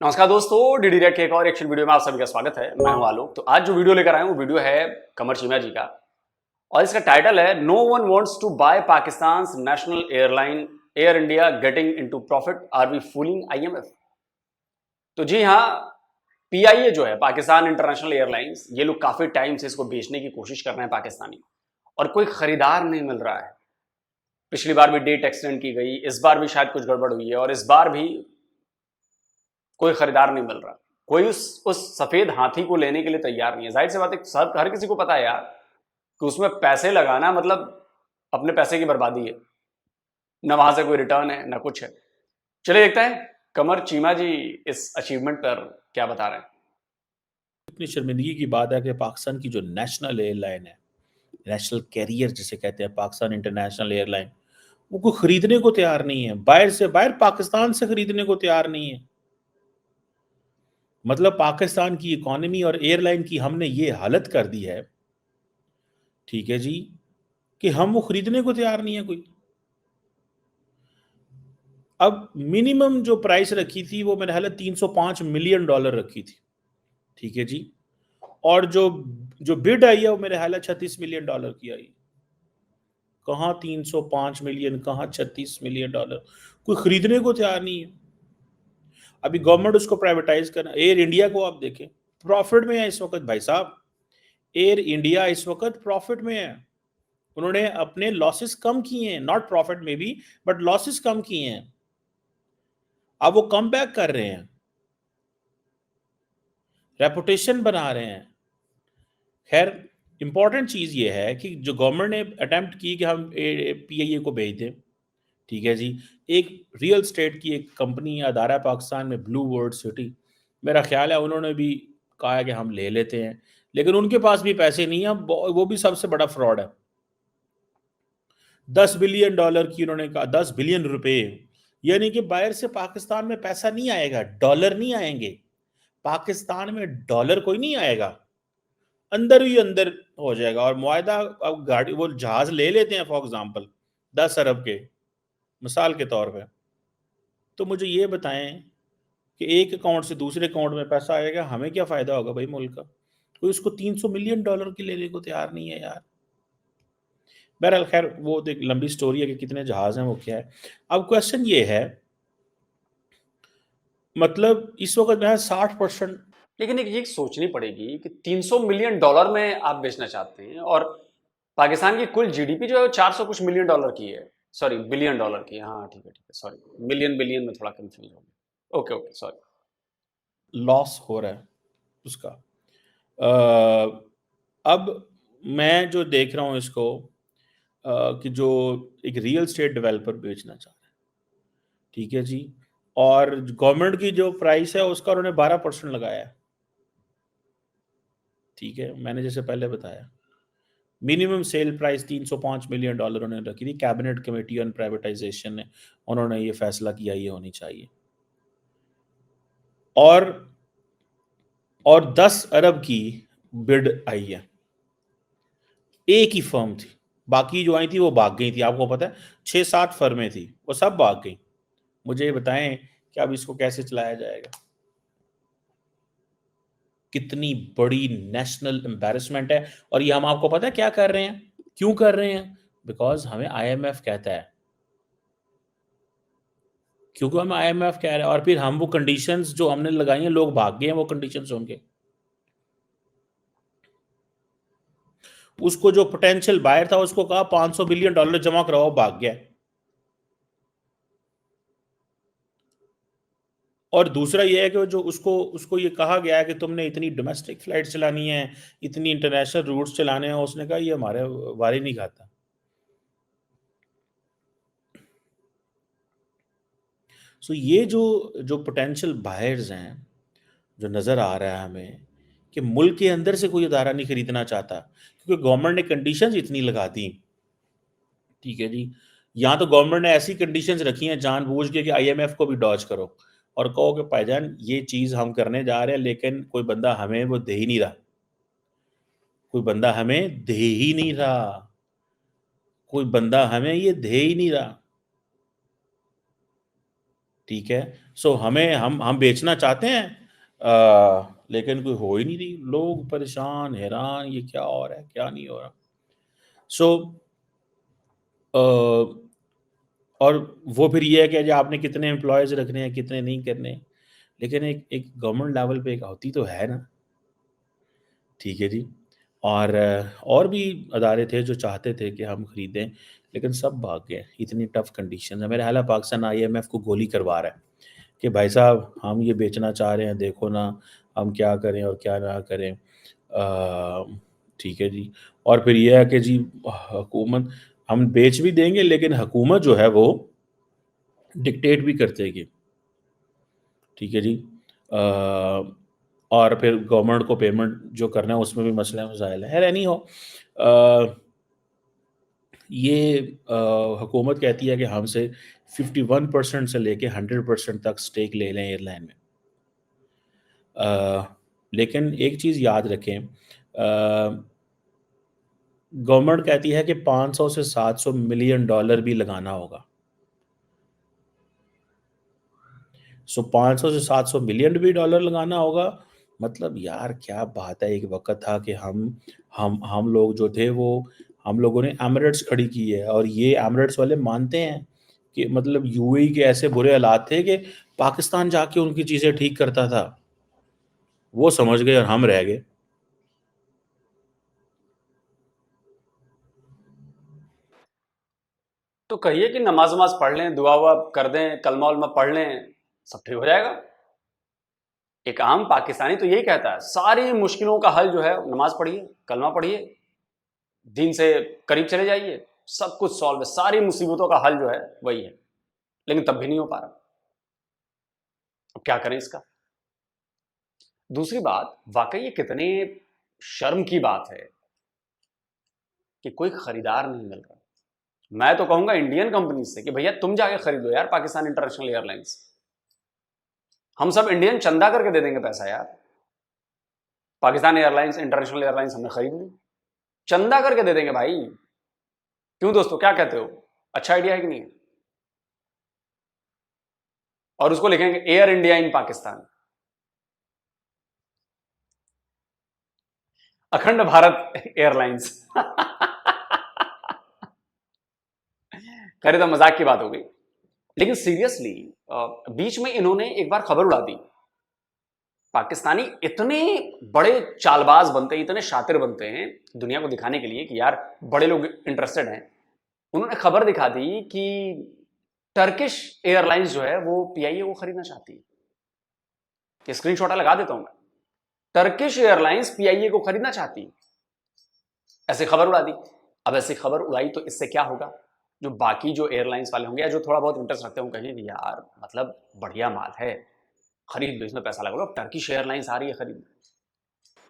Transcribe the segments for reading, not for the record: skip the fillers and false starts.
नमस्कार दोस्तों, DD red के एक और एक्शन वीडियो में आप सभी का स्वागत है। मैं हूं आलोक। तो आज जो वीडियो लेकर आए हूं वो वीडियो है कमर चीमा जी का और इसका टाइटल है no one wants to buy Pakistan national airline Air India getting into profit, are we fooling IMF. तो जी हाँ, पीआईए जो है पाकिस्तान इंटरनेशनल एयरलाइंस, ये लोग काफी टाइम से इसको बेचने की कोशिश कर रहे हैं पाकिस्तानी, और कोई खरीदार नहीं मिल रहा है। पिछली बार भी डेट एक्सटेंड की गई, इस बार भी शायद कुछ गड़बड़ हुई है और इस बार भी कोई खरीदार नहीं मिल रहा। कोई उस सफेद हाथी को लेने के लिए तैयार नहीं है। जाहिर सी बात है, हर किसी को पता है यार कि उसमें पैसे लगाना मतलब अपने पैसे की बर्बादी है। न वहां से कोई रिटर्न है न कुछ है। चलिए देखते हैं कमर चीमा जी इस अचीवमेंट पर क्या बता रहे हैं। इतनी शर्मिंदगी की बात है कि पाकिस्तान की जो नेशनल एयरलाइन है, नेशनल कैरियर जिसे कहते हैं, पाकिस्तान इंटरनेशनल एयरलाइन, वो कोई खरीदने को तैयार नहीं है। बाहर पाकिस्तान से खरीदने को तैयार नहीं है। मतलब पाकिस्तान की इकोनॉमी और एयरलाइन की हमने ये हालत कर दी है, ठीक है जी, कि हम वो खरीदने को तैयार नहीं है कोई। अब मिनिमम जो प्राइस रखी थी वो मेरे ख्याल है $305 मिलियन रखी थी, ठीक है जी। और जो जो बिड आई है वो मेरे ख्याल है $36 मिलियन की आई। कहाँ 305 मिलियन, कहाँ $36 मिलियन, कोई खरीदने को तैयार नहीं है। अभी गवर्नमेंट उसको प्राइवेटाइज करना। एयर इंडिया को आप देखें, प्रॉफिट में है इस वक्त भाई साहब। एयर इंडिया इस वक्त प्रॉफिट में है। उन्होंने अपने लॉसेस कम किए हैं, नॉट प्रॉफिट में भी, बट लॉसेस कम किए हैं। अब वो कम बैक कर रहे हैं, रेपुटेशन बना रहे हैं। खैर, इंपॉर्टेंट चीज ये है कि जो गवर्नमेंट ने अटेम्प्ट की कि हम पीआईए को भेज दें, ठीक है जी। एक रियल स्टेट की एक कंपनी अदारा है पाकिस्तान में, ब्लू वर्ल्ड सिटी, मेरा ख्याल है उन्होंने भी कहा है कि हम ले लेते हैं, लेकिन उनके पास भी पैसे नहीं है। वो भी सबसे बड़ा फ्रॉड है। $10 बिलियन की उन्होंने कहा, $10 बिलियन, यानी कि बाहर से पाकिस्तान में पैसा नहीं आएगा, डॉलर नहीं आएंगे पाकिस्तान में, डॉलर कोई नहीं आएगा, अंदर ही अंदर हो जाएगा। और मुआहदा, अब गाड़ी वो जहाज ले लेते हैं फॉर एग्जाम्पल 10 अरब के, मिसाल के तौर पे, तो मुझे ये बताएं कि एक अकाउंट से दूसरे अकाउंट में पैसा आएगा, हमें क्या फायदा होगा भाई मुल्क का? कोई उसको $300 मिलियन की लेने को तैयार नहीं है यार। बहरहाल खैर, वो तो एक लंबी स्टोरी है कि कितने जहाज हैं, वो क्या है। अब क्वेश्चन ये है, मतलब इस वक्त जो है 60%। लेकिन एक ये सोचनी पड़ेगी कि $300 मिलियन में आप बेचना चाहते हैं और पाकिस्तान की कुल जीडीपी जो है वो 400 कुछ मिलियन डॉलर की है। सॉरी, बिलियन डॉलर की है। हाँ ठीक है, सॉरी, मिलियन बिलियन में थोड़ा कंफ्यूज हो गया। Okay okay, sorry. लॉस हो रहा है उसका। अ, अब मैं जो देख रहा हूँ इसको, कि जो एक रियल स्टेट डेवलपर बेचना चाह रहे हैं, ठीक है जी, और गवर्नमेंट की जो प्राइस है उसका उन्होंने 12% लगाया है, ठीक है। मैंने जैसे पहले बताया, मिनिमम सेल प्राइस $305 मिलियन उन्होंने रखी थी। कैबिनेट कमेटी ऑन प्राइवेटाइजेशन ने उन्होंने ये फैसला किया ये होनी चाहिए। और 10 अरब की बिड आई है, एक ही फर्म थी, बाकी जो आई थी वो भाग गई थी। आपको पता है 6-7 फर्में थी, वो सब भाग गई। मुझे ये बताएं कि अब इसको कैसे चलाया जाएगा? कितनी बड़ी नेशनल एम्बैरेसमेंट है। और ये हम, आपको पता है क्या कर रहे हैं, क्यों कर रहे हैं? बिकॉज हमें आईएमएफ कहता है, क्योंकि हमें आईएमएफ कह रहा है, और फिर हम वो कंडीशंस जो हमने लगाई हैं, लोग भाग गए हैं वो कंडीशंस होंगे। उसको जो पोटेंशियल बायर था उसको कहा $500 बिलियन जमा कराओ, भाग गया। और दूसरा ये है कि जो उसको उसको ये कहा गया है कि तुमने इतनी डोमेस्टिक फ्लाइट चलानी है, इतनी इंटरनेशनल रूट्स चलाने हैं, उसने कहा ये हमारे वारी नहीं खाता। सो ये जो जो पोटेंशियल बायर्स हैं, जो नज़र आ रहा है हमें कि मुल्क के अंदर से कोई अदारा नहीं खरीदना चाहता, क्योंकि गवर्नमेंट ने कंडीशंस इतनी लगा दी, ठीक है जी। यहाँ तो गवर्नमेंट ने ऐसी कंडीशंस रखी हैं जानबूझ के कि आईएमएफ को भी डॉज करो और कहो कि भाईजान ये चीज़ हम करने जा रहे हैं, लेकिन कोई बंदा हमें वो दे ही नहीं रहा, कोई बंदा हमें दे ही नहीं रहा, कोई बंदा हमें ये दे ही नहीं रहा। ठीक है। सो हमें हम बेचना चाहते हैं, लेकिन कोई हो ही नहीं रही, लोग परेशान हैरान, ये क्या हो रहा है क्या नहीं हो रहा। सो और वो फिर ये है कि जो आपने कितने एम्प्लॉयज़ रखने हैं कितने नहीं करने, लेकिन एक एक गवर्नमेंट लेवल पे एक होती तो है ना, ठीक है जी। और भी अदारे थे जो चाहते थे कि हम खरीदें, लेकिन सब भाग गए, इतनी टफ कंडीशन है। मेरे ख्याल है पाकिस्तान आईएमएफ को गोली करवा रहा है कि भाई साहब हम ये बेचना चाह रहे हैं, देखो ना हम क्या करें और क्या ना करें। ठीक है जी। और फिर ये है कि जी हुकूमत, हम बेच भी देंगे लेकिन हुकूमत जो है वो डिक्टेट भी कर देगी, ठीक है जी। और फिर गवर्नमेंट को पेमेंट जो करना है उसमें भी मसला मसाइल है। एनी हो, ये हुकूमत कहती है कि हमसे 51% से लेके 100% तक स्टेक ले लें एयरलाइन में। लेकिन एक चीज़ याद रखें, गवर्नमेंट कहती है कि 500 से 700 मिलियन डॉलर भी लगाना होगा। सो 500 से 700 मिलियन भी डॉलर लगाना होगा। मतलब यार क्या बात है, एक वक़्त था कि हम लोग जो थे वो हम लोगों ने एमिरेट्स खड़ी की है, और ये एमिरेट्स वाले मानते हैं कि मतलब यूएई के ऐसे बुरे हालात थे कि पाकिस्तान जाके उनकी चीज़ें ठीक करता था। वो समझ गए और हम रह गए। तो कहिए कि नमाज वमाज पढ़ लें, दुआ वुआ कर दें, कलमा उलमा पढ़ लें, सब ठीक हो जाएगा। एक आम पाकिस्तानी तो यही कहता है, सारी मुश्किलों का हल जो है नमाज पढ़िए, कलमा पढ़िए, दीन से करीब चले जाइए, सब कुछ सॉल्व है, सारी मुसीबतों का हल जो है वही है। लेकिन तब भी नहीं हो पा रहा। अब क्या करें इसका। दूसरी बात, वाकई ये कितने शर्म की बात है कि कोई खरीदार नहीं मिल रहा। मैं तो कहूंगा इंडियन कंपनी से कि भैया तुम जाके खरीदो यार पाकिस्तान इंटरनेशनल एयरलाइंस। हम सब इंडियन चंदा करके दे देंगे पैसा यार। पाकिस्तान एयरलाइंस इंटरनेशनल एयरलाइंस हमने खरीद ली, चंदा करके दे देंगे भाई। क्यों दोस्तों, क्या कहते हो, अच्छा आइडिया है कि नहीं? और उसको लिखेंगे एयर इंडिया इन पाकिस्तान, अखंड भारत एयरलाइंस। खैर तो मजाक की बात हो गई, लेकिन सीरियसली बीच में इन्होंने एक बार खबर उड़ा दी। पाकिस्तानी इतने बड़े चालबाज बनते हैं, इतने शातिर बनते हैं दुनिया को दिखाने के लिए कि यार बड़े लोग इंटरेस्टेड हैं। उन्होंने खबर दिखा दी कि टर्किश एयरलाइंस जो है वो पीआईए को खरीदना चाहती है। कि स्क्रीनशॉट लगा देता हूं मैं, टर्किश एयरलाइंस पीआईए को खरीदना चाहती है, ऐसे खबर उड़ा दी। अब ऐसी खबर उड़ाई तो इससे क्या होगा, जो बाकी जो एयरलाइंस वाले होंगे या जो थोड़ा बहुत इंटरेस्ट रखते होंगे, कहेंगे यार मतलब बढ़िया माल है, खरीद लो, इसमें पैसा लगा लो। टर्किश एयरलाइंस आ रही है खरीद।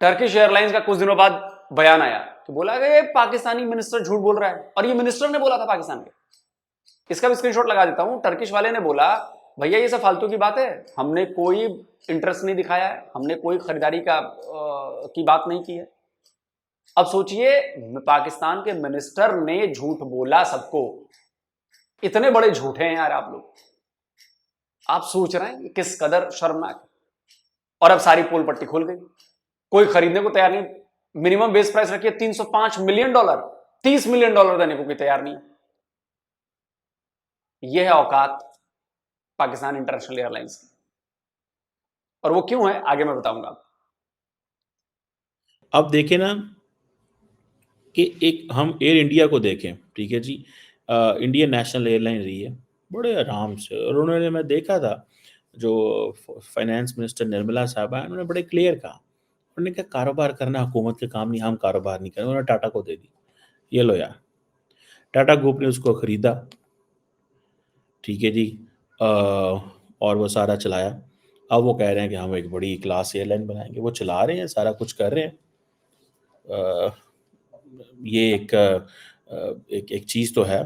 टर्किश एयरलाइंस का कुछ दिनों बाद बयान आया कि बोला कि पाकिस्तानी मिनिस्टर झूठ बोल रहा है, और ये मिनिस्टर ने बोला था पाकिस्तान के। इसका भी स्क्रीनशॉट लगा देता हूं। टर्किश वाले ने बोला भैया ये सब फालतू की बात है, हमने कोई इंटरेस्ट नहीं दिखाया है, हमने कोई खरीदारी की बात नहीं की है। अब सोचिए, पाकिस्तान के मिनिस्टर ने झूठ बोला सबको। इतने बड़े झूठे हैं यार आप लोग, आप सोच रहे हैं किस कदर शर्मनाक है। और अब सारी पोल पट्टी खुल गई, कोई खरीदने को तैयार नहीं। मिनिमम बेस प्राइस रखिए 305 मिलियन डॉलर, 30 मिलियन डॉलर देने को कोई तैयार नहीं। यह है औकात पाकिस्तान इंटरनेशनल एयरलाइंस की। और वो क्यों है आगे मैं बताऊंगा। अब देखें ना कि एक हम एयर इंडिया को देखें, ठीक है जी। इंडियन नेशनल एयरलाइन रही है बड़े आराम से, और उन्होंने, मैं देखा था जो फाइनेंस मिनिस्टर निर्मला साहबा, उन्होंने बड़े क्लियर कहा, उन्होंने कहा कारोबार करना हुकूमत के काम नहीं, हम कारोबार नहीं करें। उन्होंने टाटा को दे दी, ये लो यार। टाटा ग्रुप ने उसको ख़रीदा, ठीक है जी। और वो सारा चलाया। अब वो कह रहे हैं कि हम एक बड़ी क्लास एयरलाइन बनाएंगे, वो चला रहे हैं, सारा कुछ कर रहे हैं। अ, ये एक चीज़ तो है।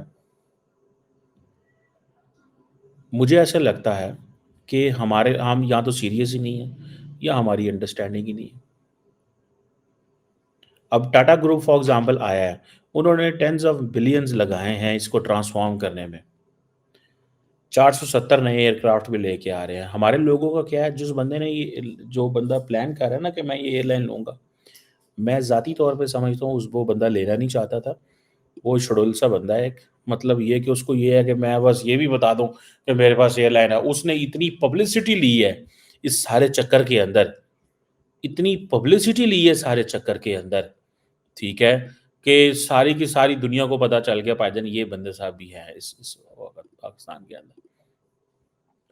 मुझे ऐसा लगता है कि हम या तो सीरियस ही नहीं हैं या हमारी अंडरस्टैंडिंग ही नहीं है। अब टाटा ग्रुप फॉर एग्जांपल आया है, उन्होंने टेंस ऑफ बिलियंस लगाए हैं इसको ट्रांसफॉर्म करने में। 470 नए एयरक्राफ्ट भी लेके आ रहे हैं। हमारे लोगों का क्या है, जो बंदा प्लान कर रहा है ना कि मैं ये एयरलाइन लूँगा, मैं ज़ाती तौर पे समझता हूँ वो बंदा लेना नहीं चाहता था। वो शुड़ुल सा बंदा है एक, मतलब ये कि उसको ये है कि मैं बस ये भी बता दूँ कि मेरे पास एयरलाइन है। उसने इतनी पब्लिसिटी ली है इस सारे चक्कर के अंदर, इतनी पब्लिसिटी ली है सारे चक्कर के अंदर, ठीक है, कि सारी की सारी दुनिया को पता चल गया भाईजान ये बंदे साहब भी हैं इस पाकिस्तान के अंदर,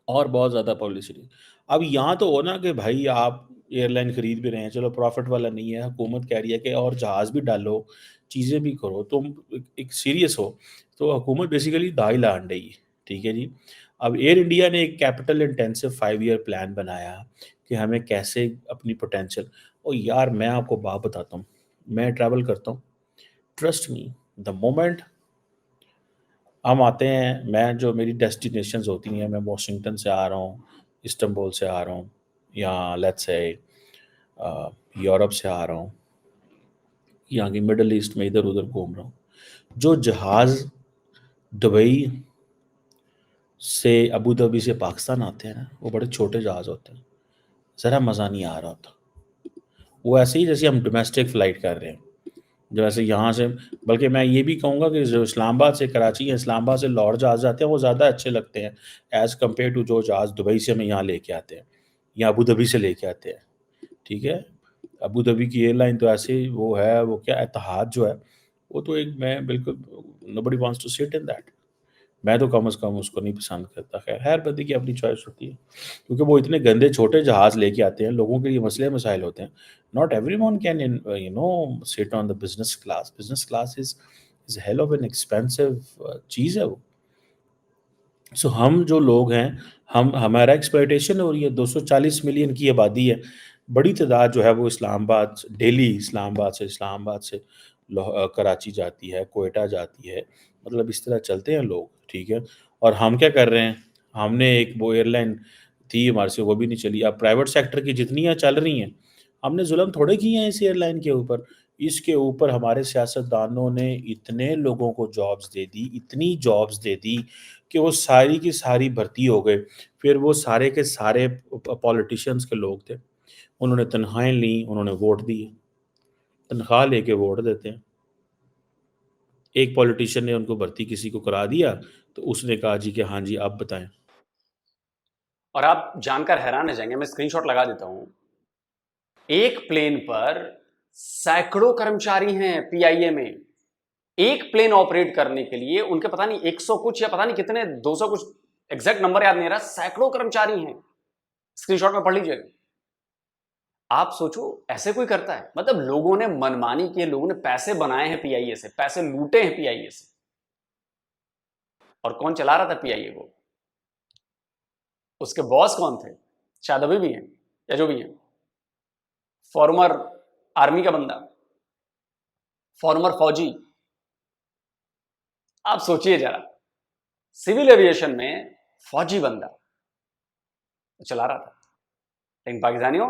और बहुत ज़्यादा पब्लिसिटी। अब यहाँ तो हो ना कि भाई आप एयरलाइन खरीद भी रहे हैं, चलो प्रॉफिट वाला नहीं है, हुकूमत कह रही है कि और जहाज़ भी डालो, चीज़ें भी करो, तुम एक सीरियस हो, तो हुकूमत बेसिकली दाई लान रही है, ठीक है जी। अब एयर इंडिया ने एक कैपिटल इंटेंसिव 5 ईयर प्लान बनाया कि हमें कैसे अपनी पोटेंशियल, और यार मैं आपको बात बताता हूँ, मैं ट्रैवल करता हूँ, ट्रस्ट मी, द मोमेंट हम आते हैं, मैं जो मेरी डेस्टिनेशंस होती हैं, मैं वाशिंगटन से आ रहा हूँ, इस्तांबुल से आ रहा हूँ, या लेट्स से यूरोप से आ रहा हूँ, यहाँ की मिडल ईस्ट में इधर उधर घूम रहा हूँ, जो जहाज़ दुबई से, अबू धाबी से पाकिस्तान आते हैं ना, वो बड़े छोटे जहाज़ होते हैं, ज़रा मज़ा नहीं आ रहा होता। वो ऐसे ही जैसे हम डोमेस्टिक फ़्लाइट कर रहे हैं, जो ऐसे यहाँ से, बल्कि मैं ये भी कहूँगा कि जो इस्लामाबाद से कराची या इस्लामाबाद से लाहौर जहाज़ जाते हैं वो ज़्यादा अच्छे लगते हैं एज़ कम्पेयर टू जो जहाज़ दुबई से हम यहाँ लेके आते हैं या अबू धाबी से लेके आते हैं, ठीक है। अबू धाबी की एयरलाइन तो ऐसे वो है, वो क्या इत्तेहाद जो है, वो तो एक, मैं बिल्कुल, nobody wants to sit in that, मैं तो कम से कम उसको नहीं पसंद करता। खैर, हर बंदे की अपनी चॉइस होती है, क्योंकि वो इतने गंदे छोटे जहाज़ लेके आते हैं, लोगों के लिए मसले मसाइल होते हैं। Not everyone can sit on the business class. Business class is hell of an expensive चीज़ है वो। सो हम जो लोग हैं, हम हमारा एक्सप्लॉयटेशन हो रही है। 240 मिलियन की आबादी है, बड़ी तादाद जो है वो इस्लामाबाद डेली इस्लामाबाद से कराची जाती है, कोयटा जाती है, मतलब इस तरह चलते हैं लोग, ठीक है। और हम क्या कर रहे हैं, हमने एक वो एयरलाइन थी हमारे से, वो भी नहीं चली। अब प्राइवेट सेक्टर की जितनी चल रही हैं, हमने जुल्म थोड़े किए हैं इस एयरलाइन के ऊपर। इसके ऊपर हमारे सियासतदानों ने इतने लोगों को जॉब्स दे दी, इतनी जॉब्स दे दी कि वो सारी की सारी भर्ती हो गए। फिर वो सारे के सारे पॉलिटिशियंस के लोग थे, उन्होंने तनख्वाहें ली, उन्होंने वोट दिए, तनख्वाह लेके वोट देते हैं। एक पॉलिटिशियन ने उनको भर्ती किसी को करा दिया, तो उसने कहा जी कि हाँ जी आप बताएं। और आप जानकर हैरान रह जाएंगे, मैं स्क्रीनशॉट लगा देता हूं। एक प्लेन पर सैकड़ों कर्मचारी हैं पीआईए में। एक प्लेन ऑपरेट करने के लिए उनके पता नहीं 100 कुछ या पता नहीं कितने 200 कुछ, एग्जैक्ट नंबर याद नहीं रहा, सैकड़ों कर्मचारी हैं। स्क्रीनशॉट में पढ़ लीजिएगा। आप सोचो ऐसे कोई करता है? मतलब लोगों ने मनमानी की, लोगों ने पैसे बनाए हैं पीआईए से, पैसे लूटे हैं पीआईए से। और कौन चला रहा था पीआईए को? उसके बॉस कौन थे? शायद अभी भी हैं या जो भी हैं, फॉर्मर आर्मी का बंदा, फॉर्मर फौजी। आप सोचिए जरा, सिविल एविएशन में फौजी बंदा चला रहा था। लेकिन पाकिस्तानियों,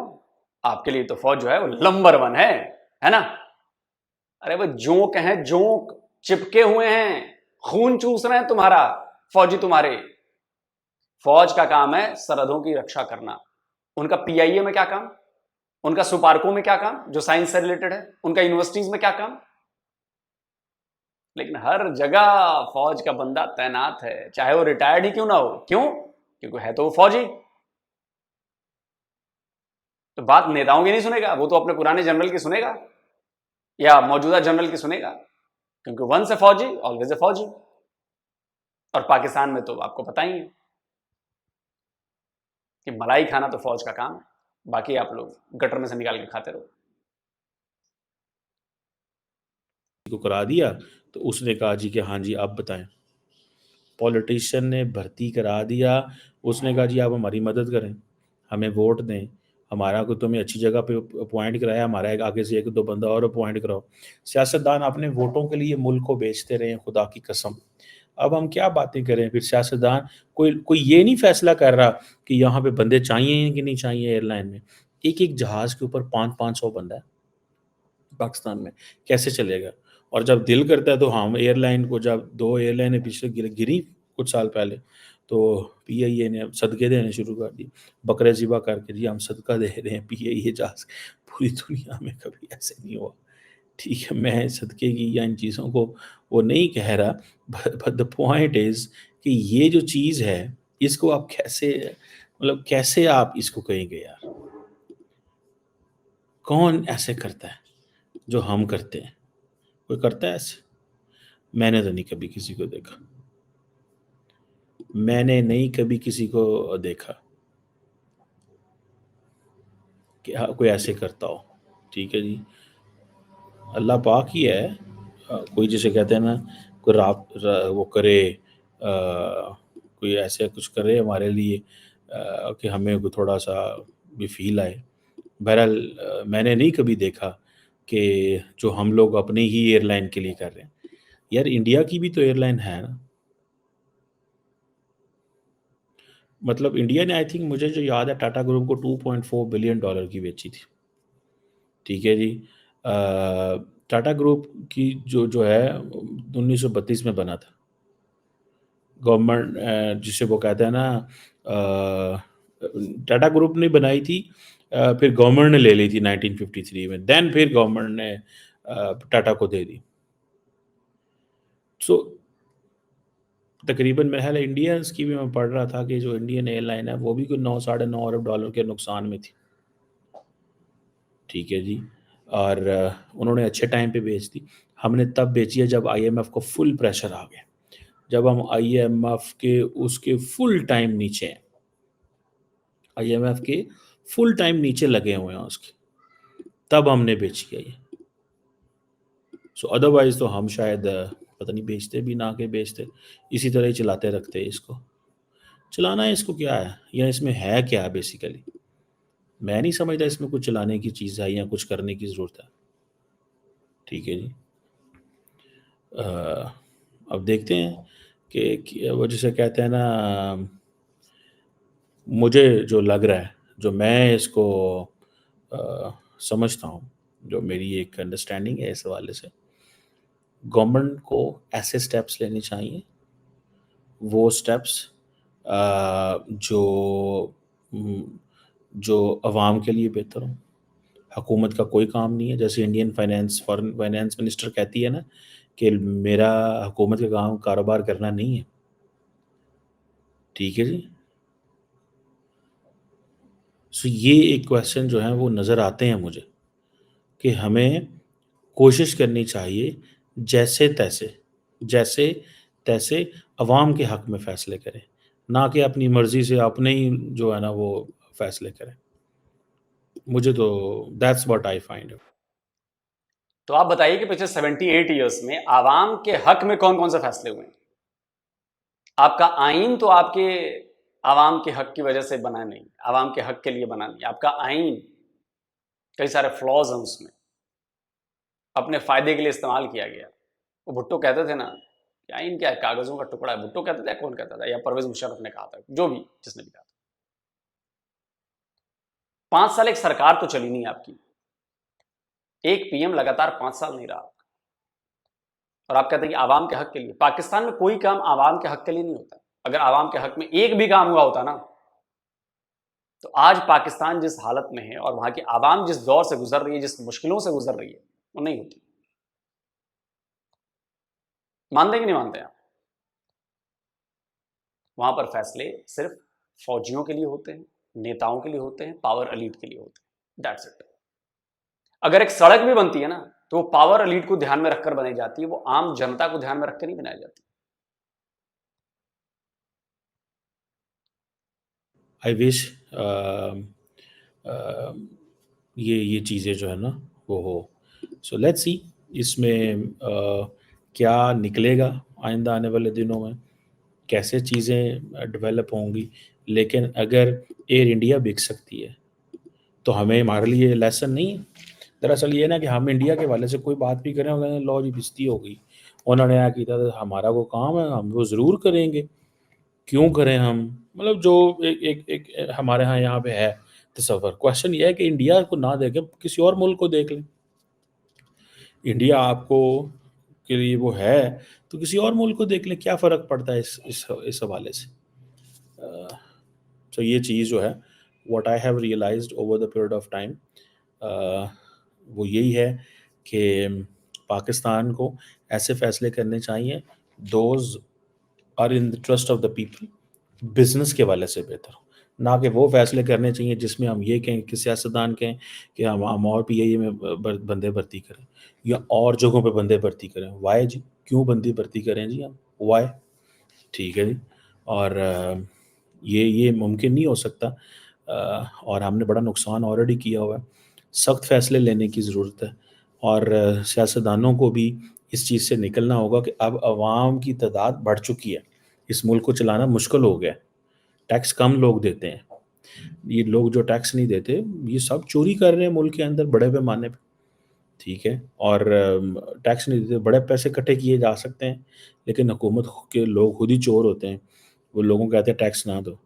आपके लिए तो फौज जो है वो नंबर 1 है ना? अरे वो जोंक हैं, जोंक चिपके हुए हैं, खून चूस रहे हैं तुम्हारा फौजी तुम्हारे। फौज का काम है सरहदों की रक्षा करना। उनका पीआईए में क्या काम, उनका सुपार्को में क्या काम जो साइंस से रिलेटेड है, उनका यूनिवर्सिटीज में क्या काम। लेकिन हर जगह फौज का बंदा तैनात है, चाहे वो रिटायर्ड ही क्यों ना हो। क्यों? क्योंकि है तो वो फौजी। तो बात नेताओं की नहीं सुनेगा, वो तो अपने पुराने जनरल की सुनेगा या मौजूदा जनरल की सुनेगा, क्योंकि वंस ए फौजी ऑलवेज ए फौजी। और पाकिस्तान में तो आपको पता ही है कि मलाई खाना तो फौज का काम है, बाकी आप लोग गटर में से निकाल के खाते रहो। को करा दिया, तो उसने कहा जी कि हाँ जी आप बताएं। पॉलिटिशियन ने भर्ती करा दिया, उसने कहा जी आप हमारी मदद करें, हमें वोट दें, हमारा को तुम्हें अच्छी जगह पे अपॉइंट कराया, हमारा एक आगे से एक दो बंदा और अपॉइंट कराओ। सियासतदान अपने वोटों के लिए मुल्क को बेचते रहे, खुदा की कसम। अब हम क्या बातें करें, फिर सियासतदान कोई कोई ये नहीं फैसला कर रहा कि यहाँ पे बंदे चाहिए कि नहीं चाहिए एयरलाइन में। एक एक जहाज़ के ऊपर 500-500 बंदा है पाकिस्तान में, कैसे चलेगा? और जब दिल करता है तो हम एयरलाइन को, जब 2 एयरलाइनें पिछले गिरी कुछ साल पहले, तो पीआईए ने अब सदके देने शुरू कर दिए, बकरे ज़िबा करके जी हम सदका दे रहे हैं पीआईए जहाज़। पूरी दुनिया में कभी ऐसे नहीं हुआ। ठीक है, मैं सदके की या इन चीज़ों को वो नहीं कह रहा, बट द पॉइंट इज़ कि ये जो चीज़ है, इसको आप कैसे, मतलब कैसे आप इसको कहेंगे यार? कौन ऐसे करता है, जो हम करते हैं? कोई करता है ऐसे? मैंने तो नहीं कभी किसी को देखा। मैंने नहीं कभी किसी को देखा कि हाँ, कोई ऐसे करता हो। ठीक है जी, अल्लाह पाक ही है। कोई जिसे कहते हैं ना, कोई वो करे, कोई ऐसे कुछ करे हमारे लिए कि हमें कोई थोड़ा सा भी फील आए। बहरहाल मैंने नहीं कभी देखा कि जो हम लोग अपनी ही एयरलाइन के लिए कर रहे हैं। यार इंडिया की भी तो एयरलाइन है ना। मतलब इंडिया ने, आई थिंक मुझे जो याद है, टाटा ग्रुप को $2.4 बिलियन की बेची थी। ठीक है जी। टाटा ग्रुप की जो जो है 1932 में बना था। गवर्नमेंट जिसे वो कहते हैं ना, टाटा ग्रुप ने बनाई थी, फिर गवर्नमेंट ने ले ली थी 1953 में, देन फिर गवर्नमेंट ने टाटा को दे दी। सो तकरीबन मेरा ख्याल है इंडियंस की भी मैं पढ़ रहा था कि जो इंडियन एयरलाइन है वो भी कोई 9 साढ़े 9 अरब डॉलर के नुकसान में थी। ठीक है जी। और उन्होंने अच्छे टाइम पे बेच दी। हमने तब बेची है जब आईएमएफ को फुल प्रेशर आ गया, जब हम आईएमएफ के उसके फुल टाइम नीचे हैं, आईएमएफ के फुल टाइम नीचे लगे हुए हैं उसके, तब हमने बेची है ये। सो अदरवाइज तो हम शायद पता नहीं बेचते भी ना, के बेचते, इसी तरह ही चलाते रखते इसको। चलाना है इसको क्या है, या इसमें है क्या बेसिकली? मैं नहीं समझता इसमें कुछ चलाने की चीज़ है या कुछ करने की ज़रूरत है। ठीक है जी। अब देखते हैं कि वो जिसे कहते हैं ना, मुझे जो लग रहा है, जो मैं इसको समझता हूँ, जो मेरी एक अंडरस्टैंडिंग है इस हवाले से, गवर्नमेंट को ऐसे स्टेप्स लेने चाहिए, वो स्टेप्स जो जो अवाम के लिए बेहतर हों। हुकूमत का कोई काम नहीं है, जैसे इंडियन फॉरेन फाइनेंस मिनिस्टर कहती है ना कि मेरा हुकूमत का काम कारोबार करना नहीं है। ठीक है जी। सो ये एक क्वेश्चन जो है वो नज़र आते हैं मुझे, कि हमें कोशिश करनी चाहिए जैसे तैसे, जैसे तैसे अवाम के हक़ में फ़ैसले करें, ना कि अपनी मर्ज़ी से अपने ही जो है ना वो फ़ैसले करें। मुझे तो दैट्स व्हाट आई फाइंड। तो आप बताइए कि पिछले 78 ईयर्स में आवाम के हक में कौन कौन से फैसले हुए हैं? आपका आइन तो आपके आवाम के हक की वजह से बना नहीं, आवाम के हक के लिए बना नहीं। आपका आइन कई सारे फ्लॉज हैं उसमें, अपने फायदे के लिए इस्तेमाल किया गया। वो भुट्टो कहते थे ना कि आइन क्या है, कागजों का टुकड़ा है। भुट्टो कहते थे, कौन कहता था, या परवेज मुशर्रफ ने कहा था, जो भी जिसने भी कहा था। 5 साल एक सरकार तो चली नहीं आपकी, एक पीएम लगातार 5 साल नहीं रहा, और आप कहते हैं कि आवाम के हक के लिए। पाकिस्तान में कोई काम आवाम के हक के लिए नहीं होता। अगर आवाम के हक में एक भी काम हुआ होता ना, तो आज पाकिस्तान जिस हालत में है और वहां की आवाम जिस दौर से गुजर रही है, जिस मुश्किलों से गुजर रही है, वो नहीं होती। मानते कि नहीं मानते आप? वहां पर फैसले सिर्फ फौजियों के लिए होते हैं, नेताओं के लिए होते हैं, पावर एलीट के लिए होते हैं। That's it. अगर एक सड़क भी बनती है ना, तो वो पावर एलीट को ध्यान में रखकर बनाई जाती है, वो आम जनता को ध्यान में रखकर नहीं बनाई जाती। आई विश ये चीज़ें जो है ना वो हो। सो लेट्स सी इसमें क्या निकलेगा आइंदा आने वाले दिनों में, कैसे चीज़ें डेवलप होंगी। लेकिन अगर एयर इंडिया बिक सकती है तो हमें, हमारे लिए लेसन नहीं है। दरअसल ये ना कि हम इंडिया के वाले से कोई बात भी करें, और लॉ जी बेइज्जती हो गई, उन्होंने यहाँ किया था, हमारा वो काम है, हम वो ज़रूर करेंगे, क्यों करें हम? मतलब जो एक हमारे यहाँ पे है तसव्वुर। क्वेश्चन ये है कि इंडिया को ना देके किसी और मुल्क को देख लें। इंडिया आपको के लिए वो है, तो किसी और मुल्क को देख लें, क्या फ़र्क पड़ता है इस हवाले से? तो ये चीज़ जो है, what I have realised over the period of time, वो यही है कि पाकिस्तान को ऐसे फैसले करने चाहिए those are in the trust of the people, business के वाले से बेहतर, ना कि वो फैसले करने चाहिए जिसमें हम ये कहें कि सियासतदान कहें कि हम और पीआईए में बंदे भर्ती करें या और जगहों पे बंदे भर्ती करें। वाई जी, क्यों बंदी भर्ती करें जी हम, वाई? ठीक है जी। और ये मुमकिन नहीं हो सकता, और हमने बड़ा नुकसान ऑलरेडी किया हुआ है। सख्त फैसले लेने की ज़रूरत है और सियासतदानों को भी इस चीज़ से निकलना होगा कि अब आवाम की तादाद बढ़ चुकी है, इस मुल्क को चलाना मुश्किल हो गया है। टैक्स कम लोग देते हैं, ये लोग जो टैक्स नहीं देते ये सब चोरी कर रहे हैं मुल्क के अंदर बड़े पैमाने पे, ठीक है। और टैक्स नहीं देते, बड़े पैसे इकट्ठे किए जा सकते हैं, लेकिन हुकूमत के लोग खुद ही चोर होते हैं, वो लोगों को कहते हैं टैक्स ना दो,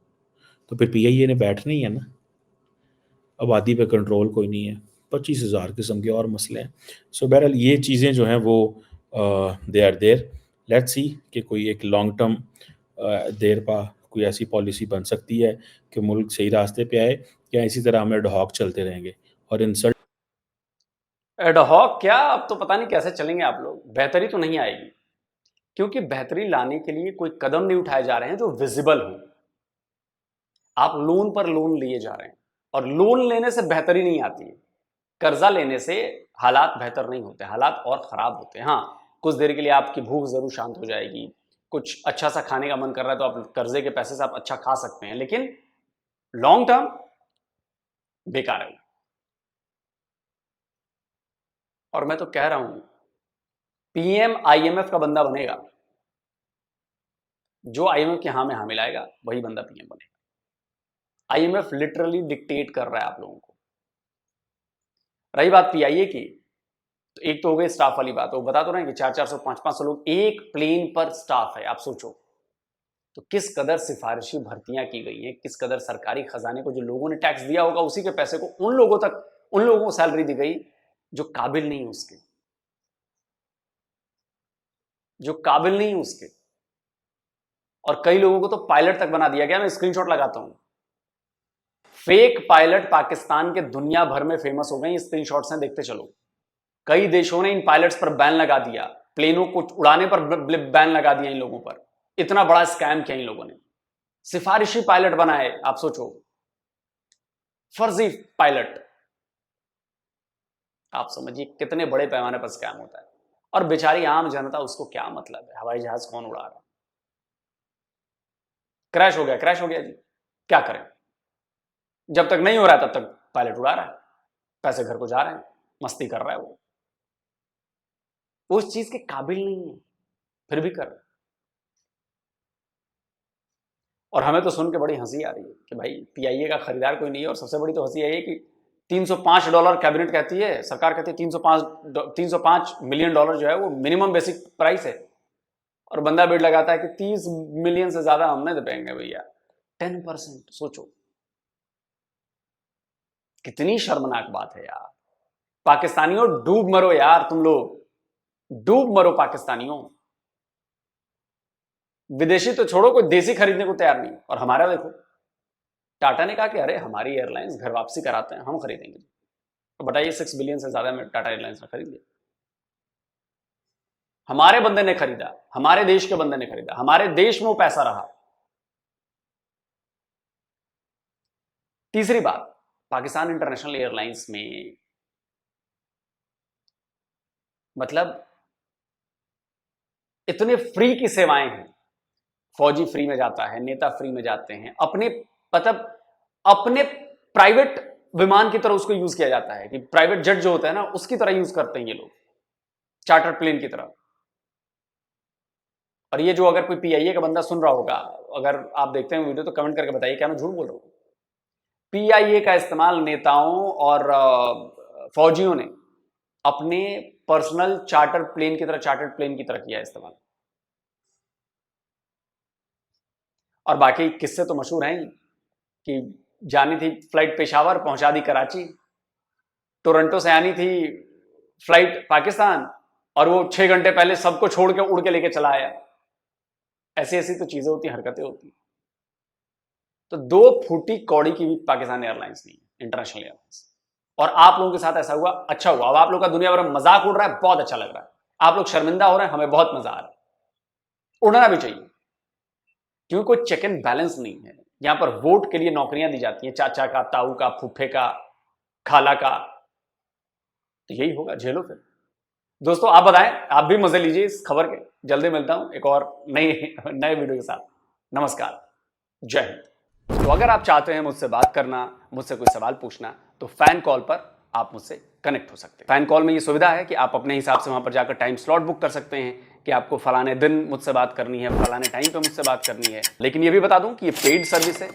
तो फिर पीआईए ने बैठना ही है ना। आबादी पे कंट्रोल कोई नहीं है, 25,000 किस्म के और मसले हैं। सो बहरहाल ये चीज़ें जो हैं वो they are there, let's see कि कोई एक लॉन्ग टर्म देर पा कोई ऐसी पॉलिसी बन सकती है कि मुल्क सही रास्ते पे आए, या इसी तरह हम एडहॉक चलते रहेंगे और इंसल्ट। एडहॉक क्या, अब तो पता नहीं कैसे चलेंगे आप लोग। बेहतरी तो नहीं आएगी, क्योंकि बेहतरी लाने के लिए कोई कदम नहीं उठाए जा रहे हैं जो विजिबल हो। आप लोन पर लोन लिए जा रहे हैं, और लोन लेने से बेहतरी नहीं आती है। कर्जा लेने से हालात बेहतर नहीं होते, हालात और खराब होते हैं। हाँ, कुछ देर के लिए आपकी भूख जरूर शांत हो जाएगी, कुछ अच्छा सा खाने का मन कर रहा है तो आप कर्जे के पैसे से आप अच्छा खा सकते हैं, लेकिन लॉन्ग टर्म बेकार है। और मैं तो कह रहा हूं, पीएम आईएमएफ का बंदा बनेगा, जो आईएमएफ के हाँ में हाँ मिलाएगा वही बंदा पीएम बनेगा। आईएमएफ लिटरली डिक्टेट कर रहा है आप लोगों को। रही बात पीआईए की, तो एक तो हो गई स्टाफ वाली बात, वो बता तो रहे हैं कि 400-400 500-500 लोग एक प्लेन पर स्टाफ है। आप सोचो तो किस कदर सिफारिशी भर्तियां की गई हैं, किस कदर सरकारी खजाने को जो लोगों ने टैक्स दिया होगा उसी के पैसे को उन लोगों तक, उन लोगों को सैलरी दी गई जो काबिल नहीं उसके, जो काबिल नहीं उसके। और कई लोगों को तो पायलट तक बना दिया गया। मैं स्क्रीनशॉट लगाता हूं, फेक पायलट पाकिस्तान के दुनिया भर में फेमस हो गए। स्क्रीनशॉट्स हैं, देखते चलो। कई देशों ने इन पायलट्स पर बैन लगा दिया, प्लेनों को उड़ाने पर बैन लगा दिया इन लोगों पर। इतना बड़ा स्कैम किया इन लोगों ने, सिफारिशी पायलट बनाए। आप सोचो, फर्जी पायलट। आप समझिए कितने बड़े पैमाने पर स्कैम होता है। और बेचारी आम जनता, उसको क्या मतलब है हवाई जहाज कौन उड़ा रहा। क्रैश हो गया, क्रैश हो गया जी, क्या करें। जब तक नहीं हो रहा है तब तक पायलट उड़ा रहा है, पैसे घर को जा रहे हैं, मस्ती कर रहा है वो उस चीज के काबिल नहीं है, फिर भी कर रहा है। और हमें तो सुन के बड़ी हंसी आ रही है कि भाई पीआईए का खरीदार कोई नहीं है। और सबसे बड़ी तो हंसी आई है कि $305 कैबिनेट कहती है, सरकार कहती है 305 मिलियन डॉलर जो है वो मिनिमम बेसिक प्राइस है। और बंदा बिड लगाता है कि 30 मिलियन से ज्यादा हम नहीं दे पाएंगे भैया। 10%, सोचो कितनी शर्मनाक बात है यार। पाकिस्तानियों डूब मरो यार, तुम लोग डूब मरो पाकिस्तानियों। विदेशी तो छोड़ो, कोई देसी खरीदने को तैयार नहीं। और हमारा देखो, टाटा ने कहा कि अरे हमारी एयरलाइंस घर वापसी कराते हैं, हम खरीदेंगे। तो बताइए 6 बिलियन से ज्यादा में टाटा एयरलाइंस ने खरीद लिया। हमारे बंदे ने खरीदा, हमारे देश के बंदे ने खरीदा, हमारे देश में वो पैसा रहा। तीसरी बात, पाकिस्तान इंटरनेशनल एयरलाइंस में मतलब इतने फ्री की सेवाएं हैं। फौजी फ्री में जाता है, नेता फ्री में जाते हैं, अपने मतलब अपने प्राइवेट विमान की तरह उसको यूज किया जाता है, कि प्राइवेट जेट जो होता है ना उसकी तरह यूज करते हैं ये लोग, चार्टर प्लेन की तरह। और ये जो अगर कोई पीआईए का बंदा सुन रहा होगा, अगर आप देखते हैं वीडियो तो कमेंट करके बताइए क्या मैं झूठ बोल रहा हूं। पीआईए का इस्तेमाल नेताओं और फौजियों ने अपने पर्सनल चार्टर प्लेन की तरह, चार्टर्ड प्लेन की तरह किया इस्तेमाल। और बाकी किस्से तो मशहूर हैं कि जानी थी फ्लाइट पेशावर, पहुंचा दी कराची। टोरंटो से आनी थी फ्लाइट पाकिस्तान, और वो 6 घंटे पहले सबको छोड़ के उड़ के लेके चला आया। ऐसी ऐसी तो चीजें होती, हरकतें होती। तो 2 फूटी कौड़ी की भी पाकिस्तान एयरलाइंस नहीं है, इंटरनेशनल एयरलाइंस। और आप लोगों के साथ ऐसा हुआ, अच्छा हुआ। अब आप लोगों का दुनिया भर में मजाक उड़ रहा है, बहुत अच्छा लग रहा है। आप लोग शर्मिंदा हो रहे हैं, हमें बहुत मजा आ रहा है। उड़ना भी चाहिए, क्योंकि कोई चेक एंड बैलेंस नहीं है। यहां पर वोट के लिए नौकरियां दी जाती हैं, चाचा का, ताऊ का, फूफे का, खाला का। तो यही होगा, झेलो फिर। दोस्तों आप बताएं, आप भी मजे लीजिए इस खबर के। जल्दी मिलता हूं एक और नए वीडियो के साथ। नमस्कार, जय हिंद। तो अगर आप चाहते हैं मुझसे बात करना, मुझसे कोई सवाल पूछना, तो फैन कॉल पर आप मुझसे कनेक्ट हो सकते हैं। फैन कॉल में ये सुविधा है कि आप अपने हिसाब से वहां पर जाकर टाइम स्लॉट बुक कर सकते हैं कि आपको फलाने दिन मुझसे बात करनी है, फलाने टाइम पे मुझसे बात करनी है। लेकिन ये भी बता दूं कि ये पेड सर्विस है,